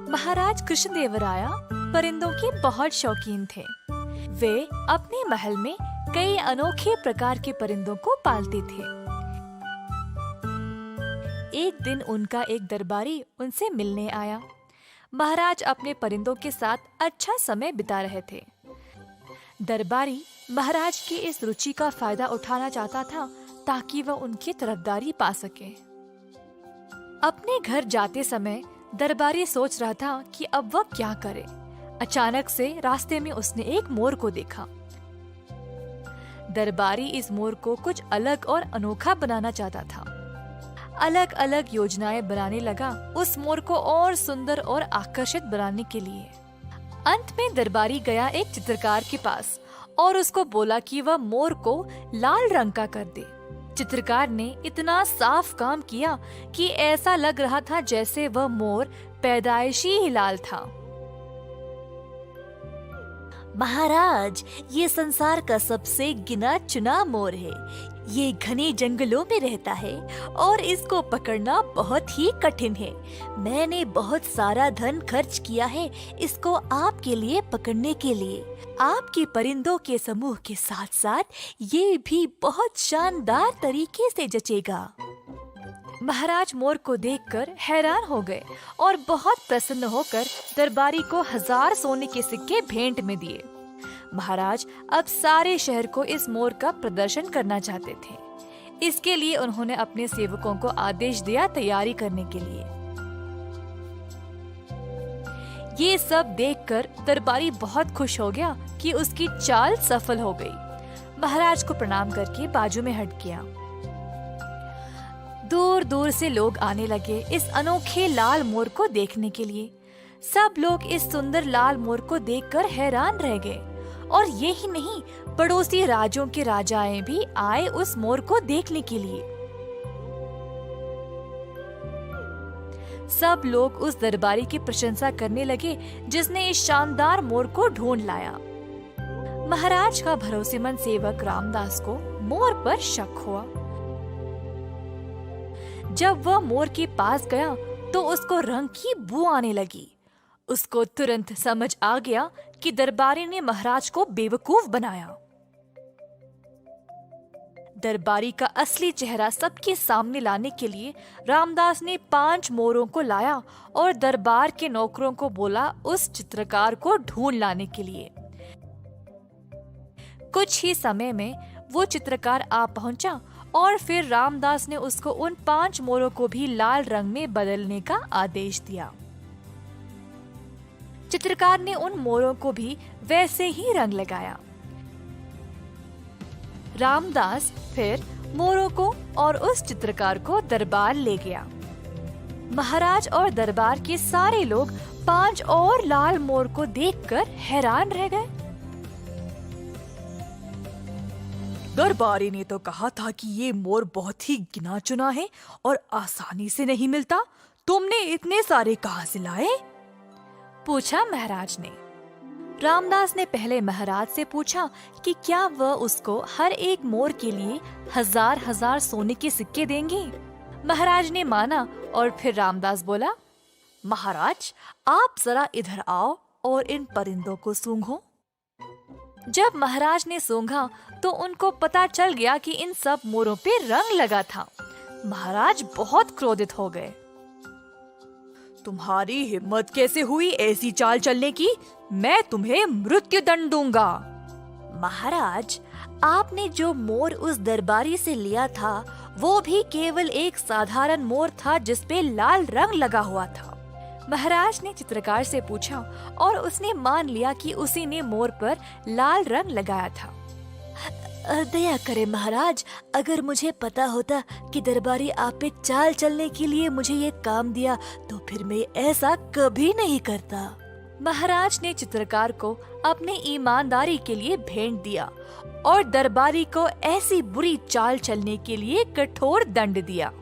महाराज कृष्णदेवराय परिंदों के बहुत शौकीन थे। वे अपने महल में कई अनोखे प्रकार के परिंदों को पालते थे। एक दिन उनका एक दरबारी उनसे मिलने आया। महाराज अपने परिंदों के साथ अच्छा समय बिता रहे थे। दरबारी महाराज की इस रुचि का फायदा उठाना चाहता था ताकि वह उनकी तरफदारी पा सके। अपने घर जाते समय दरबारी सोच रहा था कि अब वह क्या करे। अचानक से रास्ते में उसने एक मोर को देखा। दरबारी इस मोर को कुछ अलग और अनोखा बनाना चाहता था। अलग अलग योजनाएं बनाने लगा उस मोर को और सुंदर और आकर्षित बनाने के लिए। अंत में दरबारी गया एक चित्रकार के पास और उसको बोला कि वह मोर को लाल रंग का कर दे। चित्रकार ने इतना साफ काम किया कि ऐसा लग रहा था जैसे वह मोर पैदाइशी ही लाल था। महाराज, ये संसार का सबसे गिना चुना मोर है। ये घने जंगलों में रहता है और इसको पकड़ना बहुत ही कठिन है। मैंने बहुत सारा धन खर्च किया है इसको आपके लिए पकड़ने के लिए। आपके परिंदों के समूह के साथ साथ ये भी बहुत शानदार तरीके से जचेगा। महाराज मोर को देखकर हैरान हो गए और बहुत प्रसन्न होकर दरबारी को 1000 सोने के सिक्के भेंट में दिए। महाराज अब सारे शहर को इस मोर का प्रदर्शन करना चाहते थे। इसके लिए उन्होंने अपने सेवकों को आदेश दिया तैयारी करने के लिए। ये सब देखकर दरबारी बहुत खुश हो गया कि उसकी चाल सफल हो गई। महाराज को प्रणाम करके बाजू में हट गया। दूर दूर से लोग आने लगे इस अनोखे लाल मोर को देखने के लिए। सब लोग इस सुंदर लाल मोर को देखकर हैरान रह गए और ये ही नहीं, पड़ोसी राज्यों के राजाएं भी आए उस मोर को देखने के लिए। सब लोग उस दरबारी की प्रशंसा करने लगे जिसने इस शानदार मोर को ढूंढ लाया। महाराज का भरोसेमंद सेवक रामदास को मोर पर शक हुआ। जब वह मोर के पास गया तो उसको रंग की बू आने लगी। उसको तुरंत समझ आ गया कि दरबारी ने महाराज को बेवकूफ बनाया। दरबारी का असली चेहरा सबके सामने लाने के लिए रामदास ने 5 मोरों को लाया और दरबार के नौकरों को बोला उस चित्रकार को ढूंढ लाने के लिए। कुछ ही समय में वो चित्रकार आ पहुंचा और फिर रामदास ने उसको उन 5 मोरों को भी लाल रंग में बदलने का आदेश दिया। चित्रकार ने उन मोरों को भी वैसे ही रंग लगाया। रामदास फिर मोरों को और उस चित्रकार को दरबार ले गया। महाराज और दरबार के सारे लोग 5 और लाल मोर को देखकर हैरान रह गए। दरबारी ने तो कहा था कि ये मोर बहुत ही गिना चुना है और आसानी से नहीं मिलता। तुमने इतने सारे कहाँ से लाए? पूछा महाराज ने। रामदास ने पहले महाराज से पूछा कि क्या वह उसको हर एक मोर के लिए 1000 सोने के सिक्के देंगे। महाराज ने माना और फिर रामदास बोला, महाराज, आप जरा इधर आओ और इन परिंदों को सूंघो। जब महाराज ने सूंघा तो उनको पता चल गया कि इन सब मोरों पे रंग लगा था। महाराज बहुत क्रोधित हो गए। तुम्हारी हिम्मत कैसे हुई ऐसी चाल चलने की? मैं तुम्हें मृत्यु दंड दूंगा। महाराज, आपने जो मोर उस दरबारी से लिया था वो भी केवल एक साधारण मोर था जिसपे लाल रंग लगा हुआ था। महाराज ने चित्रकार से पूछा और उसने मान लिया कि उसी ने मोर पर लाल रंग लगाया था। दया करे महाराज, अगर मुझे पता होता कि दरबारी आप पे चाल चलने के लिए मुझे ये काम दिया तो फिर मैं ऐसा कभी नहीं करता। महाराज ने चित्रकार को अपनी ईमानदारी के लिए भेंट दिया और दरबारी को ऐसी बुरी चाल चलने के लिए कठोर दंड दिया।